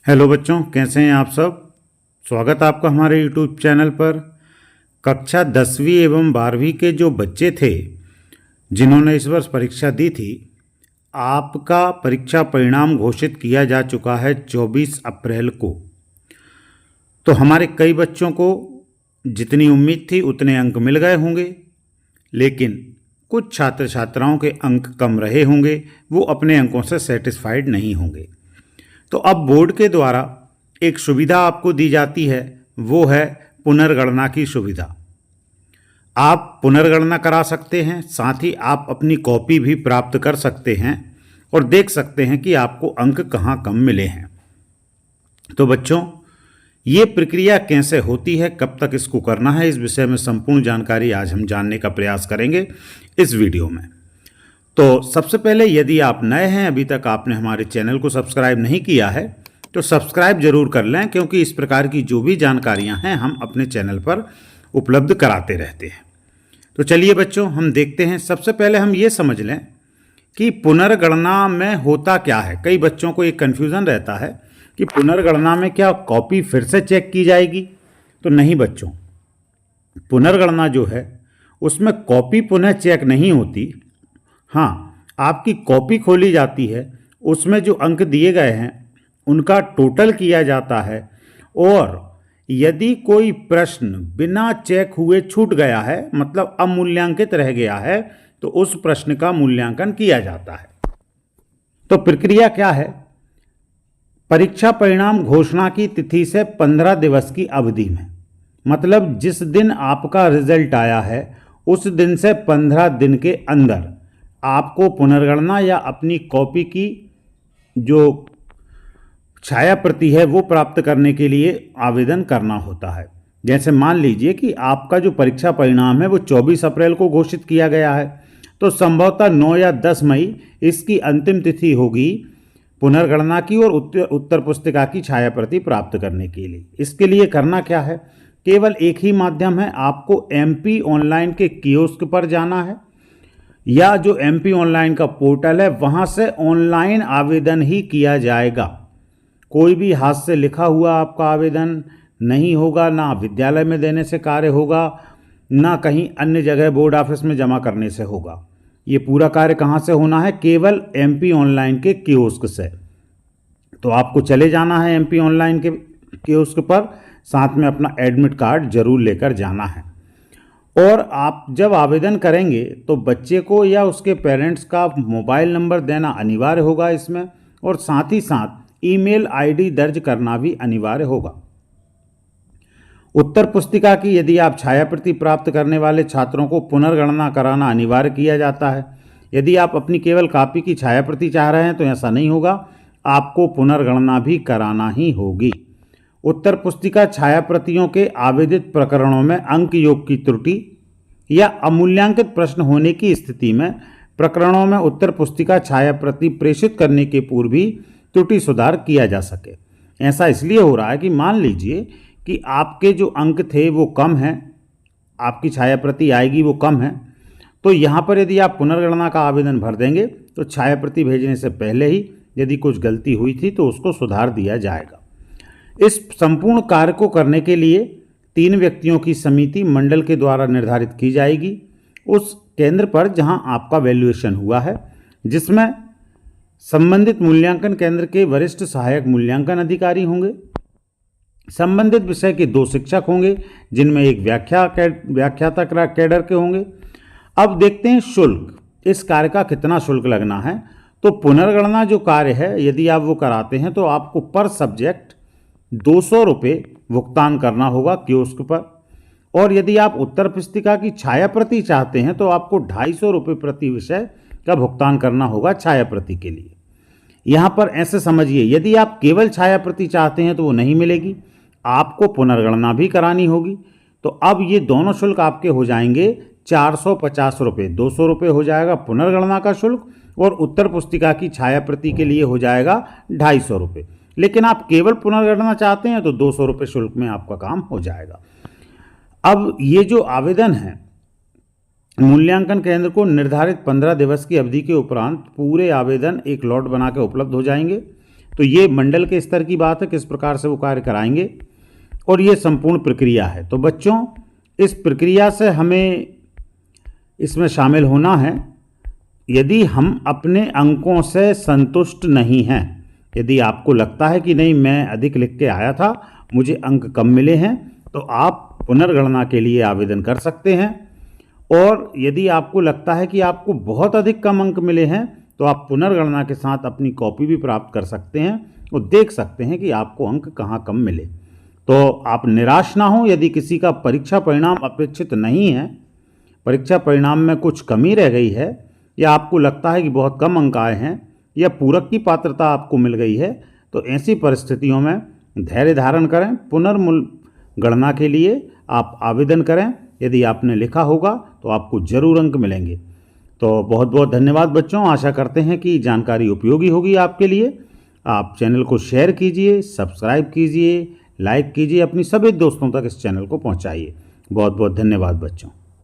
Hello बच्चों, कैसे हैं आप सब। स्वागत है आपका हमारे यूट्यूब चैनल पर। कक्षा 10वीं एवं 12वीं के जो बच्चे थे जिन्होंने इस वर्ष परीक्षा दी थी, आपका परीक्षा परिणाम घोषित किया जा चुका है 24 अप्रैल को। तो हमारे कई बच्चों को जितनी उम्मीद थी उतने अंक मिल गए होंगे, लेकिन कुछ छात्र छात्राओं के अंक कम रहे होंगे, वो अपने अंकों से सेटिस्फाइड नहीं होंगे। तो अब बोर्ड के द्वारा एक सुविधा आपको दी जाती है, वो है पुनर्गणना की सुविधा। आप पुनर्गणना करा सकते हैं, साथ ही आप अपनी कॉपी भी प्राप्त कर सकते हैं और देख सकते हैं कि आपको अंक कहाँ कम मिले हैं। तो बच्चों, ये प्रक्रिया कैसे होती है, कब तक इसको करना है, इस विषय में संपूर्ण जानकारी आज हम जानने का प्रयास करेंगे इस वीडियो में। तो सबसे पहले, यदि आप नए हैं, अभी तक आपने हमारे चैनल को सब्सक्राइब नहीं किया है, तो सब्सक्राइब जरूर कर लें, क्योंकि इस प्रकार की जो भी जानकारियां हैं हम अपने चैनल पर उपलब्ध कराते रहते हैं। तो चलिए बच्चों, हम देखते हैं। सबसे पहले हम ये समझ लें कि पुनर्गणना में होता क्या है। कई बच्चों को एक कन्फ्यूज़न रहता है कि पुनर्गणना में क्या कॉपी फिर से चेक की जाएगी। तो नहीं बच्चों, पुनर्गणना जो है उसमें कॉपी पुनः चेक नहीं होती। हाँ, आपकी कॉपी खोली जाती है, उसमें जो अंक दिए गए हैं उनका टोटल किया जाता है, और यदि कोई प्रश्न बिना चेक हुए छूट गया है, मतलब अमूल्यांकित रह गया है, तो उस प्रश्न का मूल्यांकन किया जाता है। तो प्रक्रिया क्या है? परीक्षा परिणाम घोषणा की तिथि से 15 दिवस की अवधि में, मतलब जिस दिन आपका रिजल्ट आया है उस दिन से 15 दिन के अंदर आपको पुनर्गणना या अपनी कॉपी की जो छाया प्रति है वो प्राप्त करने के लिए आवेदन करना होता है। जैसे मान लीजिए कि आपका जो परीक्षा परिणाम है वो 24 अप्रैल को घोषित किया गया है, तो संभवतः 9 या 10 मई इसकी अंतिम तिथि होगी पुनर्गणना की और उत्तर पुस्तिका की छाया प्रति प्राप्त करने के लिए। इसके लिए करना क्या है? केवल एक ही माध्यम है, आपको MP ऑनलाइन के कियोस्क पर जाना है, या जो MP ऑनलाइन का पोर्टल है वहाँ से ऑनलाइन आवेदन ही किया जाएगा। कोई भी हाथ से लिखा हुआ आपका आवेदन नहीं होगा, ना विद्यालय में देने से कार्य होगा, ना कहीं अन्य जगह बोर्ड ऑफिस में जमा करने से होगा। ये पूरा कार्य कहाँ से होना है? केवल MP ऑनलाइन के कियोस्क से। तो आपको चले जाना है MP ऑनलाइन के कियोस्क पर, साथ में अपना एडमिट कार्ड जरूर लेकर जाना है। और आप जब आवेदन करेंगे तो बच्चे को या उसके पेरेंट्स का मोबाइल नंबर देना अनिवार्य होगा इसमें, और साथ ही साथ ईमेल ID दर्ज करना भी अनिवार्य होगा। उत्तर पुस्तिका की यदि आप छाया प्रति प्राप्त करने वाले छात्रों को पुनर्गणना कराना अनिवार्य किया जाता है। यदि आप अपनी केवल कॉपी की छाया प्रति चाह रहे हैं तो ऐसा नहीं होगा, आपको पुनर्गणना भी कराना ही होगी। उत्तर पुस्तिका छाया प्रतियों के आवेदित प्रकरणों में अंक योग की त्रुटि या अमूल्यांकित प्रश्न होने की स्थिति में प्रकरणों में उत्तर पुस्तिका छाया प्रति प्रेषित करने के पूर्व भी त्रुटि सुधार किया जा सके। ऐसा इसलिए हो रहा है कि मान लीजिए कि आपके जो अंक थे वो कम हैं, आपकी छाया प्रति आएगी वो कम है, तो यहाँ पर यदि आप पुनर्गणना का आवेदन भर देंगे तो छाया प्रति भेजने से पहले ही यदि कुछ गलती हुई थी तो उसको सुधार दिया जाएगा। इस संपूर्ण कार्य को करने के लिए 3 व्यक्तियों की समिति मंडल के द्वारा निर्धारित की जाएगी उस केंद्र पर जहां आपका वैल्यूएशन हुआ है, जिसमें संबंधित मूल्यांकन केंद्र के वरिष्ठ सहायक मूल्यांकन अधिकारी होंगे, संबंधित विषय के 2 शिक्षक होंगे जिनमें एक व्याख्याता कैडर के होंगे। अब देखते हैं शुल्क, इस कार्य का कितना शुल्क लगना है। तो पुनर्गणना जो कार्य है यदि आप वो कराते हैं तो आपको पर सब्जेक्ट 200 रुपये भुगतान करना होगा कियोस्क पर, और यदि आप उत्तर पुस्तिका की छाया प्रति चाहते हैं तो आपको 250 रुपये प्रति विषय का भुगतान करना होगा छाया प्रति के लिए। यहाँ पर ऐसे समझिए, यदि आप केवल छाया प्रति चाहते हैं तो वो नहीं मिलेगी, आपको पुनर्गणना भी करानी होगी। तो अब ये दोनों शुल्क आपके हो जाएंगे 450 रुपये। 200 रुपये हो जाएगा पुनर्गणना का शुल्क, और उत्तर पुस्तिका की छाया प्रति के लिए हो जाएगा 250 रुपये। लेकिन आप केवल पुनर्गणना चाहते हैं तो 200 रुपये शुल्क में आपका काम हो जाएगा। अब ये जो आवेदन है, मूल्यांकन केंद्र को निर्धारित 15 दिवस की अवधि के उपरांत पूरे आवेदन एक लॉट बना के उपलब्ध हो जाएंगे। तो ये मंडल के स्तर की बात है, किस प्रकार से वो कार्य कराएंगे और ये संपूर्ण प्रक्रिया है। तो बच्चों, इस प्रक्रिया से हमें इसमें शामिल होना है। यदि हम अपने अंकों से संतुष्ट नहीं हैं, यदि आपको लगता है कि नहीं मैं अधिक लिख के आया था, मुझे अंक कम मिले हैं, तो आप पुनर्गणना के लिए आवेदन कर सकते हैं। और यदि आपको लगता है कि आपको बहुत अधिक कम अंक मिले हैं, तो आप पुनर्गणना के साथ अपनी कॉपी भी प्राप्त कर सकते हैं और देख सकते हैं कि आपको अंक कहाँ कम मिले। तो आप निराश ना हो यदि किसी का परीक्षा परिणाम अपेक्षित नहीं है, परीक्षा परिणाम में कुछ कमी रह गई है, या आपको लगता है कि बहुत कम अंक आए हैं, या पूरक की पात्रता आपको मिल गई है, तो ऐसी परिस्थितियों में धैर्य धारण करें। पुनर्गणना के लिए आप आवेदन करें। यदि आपने लिखा होगा तो आपको जरूर अंक मिलेंगे। तो बहुत बहुत धन्यवाद बच्चों। आशा करते हैं कि जानकारी उपयोगी होगी आपके लिए। आप चैनल को शेयर कीजिए, सब्सक्राइब कीजिए, लाइक कीजिए, अपनी सभी दोस्तों तक इस चैनल को पहुंचाइए। बहुत बहुत धन्यवाद बच्चों।